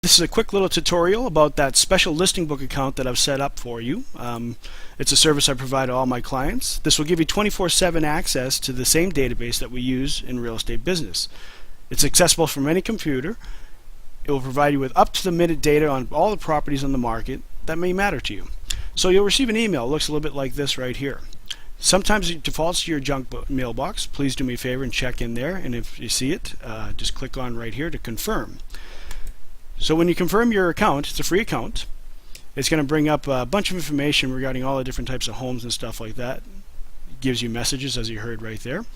This is a quick little tutorial about that special Listingbook account that I've set up for you. It's a service I provide to all my clients. This will give you 24/7 access to the same database that we use in real estate business. It's accessible from any computer. It will provide you with up-to-the-minute data on all the properties on the market that may matter to you. So you'll receive an email. It looks a little bit like this right here. Sometimes it defaults to your junk mailbox. Please do me a favor and check in there, and if you see it, just click on right here to confirm. So when you confirm your account, it's a free account. It's going to bring up a bunch of information regarding all the different types of homes and stuff like that. It gives you messages, as you heard right there.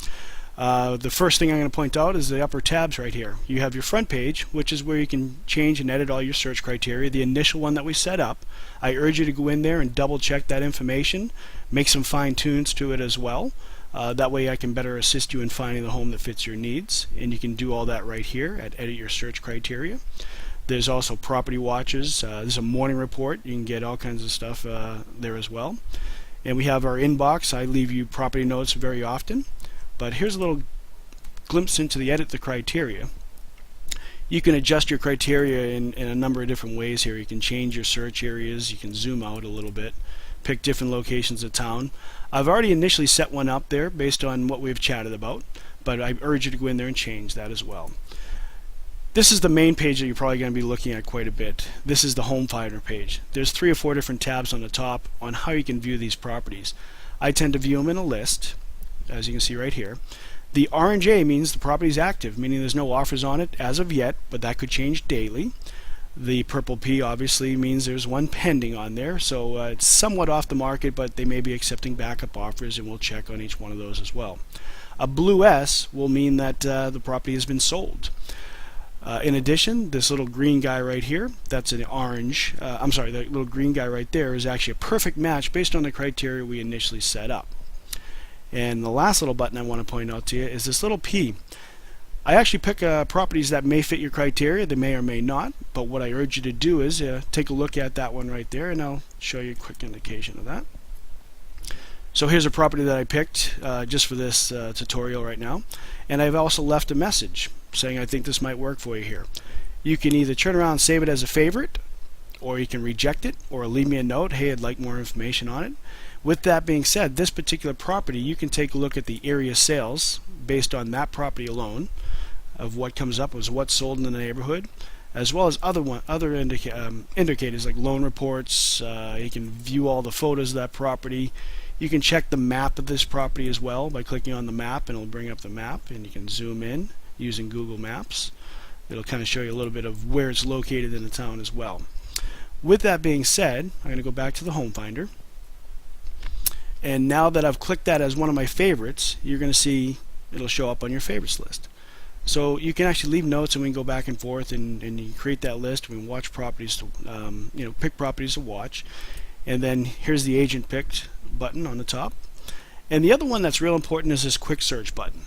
The first thing I'm going to point out is the upper tabs right here. You have your front page, which is where you can change and edit all your search criteria. The initial one that we set up, I urge you to go in there and double check that information, make some fine tunes to it as well. That way I can better assist you in finding the home that fits your needs, and you can do all that right here at Edit Your Search Criteria. There's also property watches. There's a morning report. You can get all kinds of stuff there as well. And we have our inbox. I leave you property notes very often. But here's a little glimpse into the Edit the Criteria. You can adjust your criteria in a number of different ways here. You can change your search areas. You can zoom out a little bit. Pick different locations of town. I've already initially set one up there based on what we've chatted about, but I urge you to go in there and change that as well. This is the main page that you're probably going to be looking at quite a bit. This is the Home Finder page. There's 3 or 4 different tabs on the top on how you can view these properties. I tend to view them in a list, as you can see right here. The orange A means the property is active, meaning there's no offers on it as of yet, but that could change daily. The purple P obviously means there's one pending on there, so it's somewhat off the market, but they may be accepting backup offers, and we'll check on each one of those as well. A blue S will mean that the property has been sold. In addition, this little green guy right here, that's an orange, the little green guy right there is actually a perfect match based on the criteria we initially set up. And the last little button I want to point out to you is this little P. I actually pick properties that may fit your criteria. They may or may not, but what I urge you to do is take a look at that one right there, and I'll show you a quick indication of that. So here's a property that I picked just for this tutorial right now, and I've also left a message saying I think this might work for you here. You can either turn around and save it as a favorite, or you can reject it, or leave me a note, hey, I'd like more information on it. With that being said, this particular property, you can take a look at the area sales based on that property alone, of what comes up as what's sold in the neighborhood, as well as other indicators like loan reports. You can view all the photos of that property. You can check the map of this property as well by clicking on the map, and it'll bring up the map, and you can zoom in using Google Maps. It'll kind of show you a little bit of where it's located in the town as well. With that being said, I'm going to go back to the Home Finder, and now that I've clicked that as one of my favorites, you're going to see it'll show up on your favorites list. So you can actually leave notes, and we can go back and forth, and you can create that list. We can watch properties to pick properties to watch, and then here's the agent picked button on the top. And the other one that's real important is this quick search button.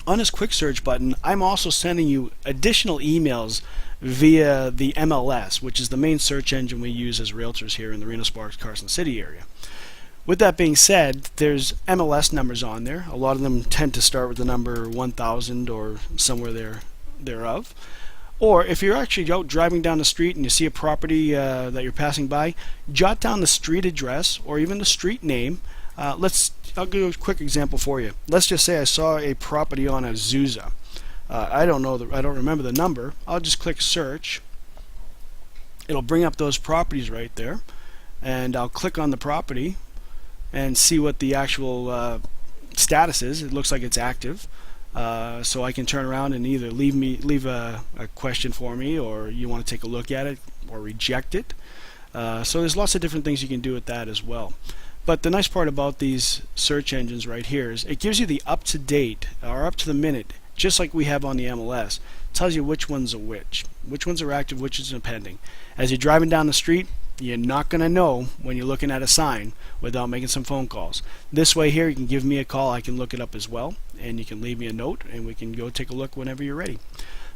On this quick search button, I'm also sending you additional emails via the MLS, which is the main search engine we use as realtors here in the Reno-Sparks, Carson City area. With that being said, there's MLS numbers on there. A lot of them tend to start with the number 1000 or somewhere thereof. Or if you're actually out driving down the street and you see a property that you're passing by, jot down the street address or even the street name. I'll give you a quick example for you. Let's just say I saw a property on Azusa. I don't remember the number. I'll just click search. It'll bring up those properties right there, and I'll click on the property and see what the actual status is. It looks like it's active, so I can turn around and either leave a question for me, or you want to take a look at it, or reject it. So there's lots of different things you can do with that as well. But the nice part about these search engines right here is it gives you the up-to-date or up-to-the-minute, just like we have on the MLS. It tells you which ones are which ones are active, which is pending. As you're driving down the street, you're not going to know when you're looking at a sign without making some phone calls. This way here, you can give me a call. I can look it up as well, and you can leave me a note, and we can go take a look whenever you're ready.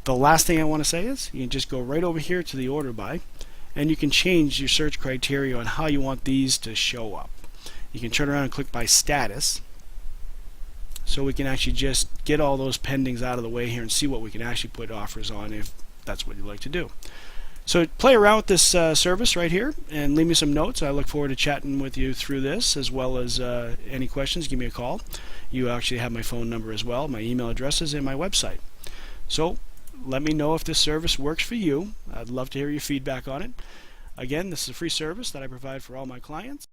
The last thing I want to say is you can just go right over here to the order by, and you can change your search criteria on how you want these to show up. You can turn around and click by status, so we can actually just get all those pendings out of the way here and see what we can actually put offers on if that's what you'd like to do. So play around with this service right here and leave me some notes. I look forward to chatting with you through this, as well as any questions, give me a call. You actually have my phone number as well. My email address is in my website. So let me know if this service works for you. I'd love to hear your feedback on it. Again, this is a free service that I provide for all my clients.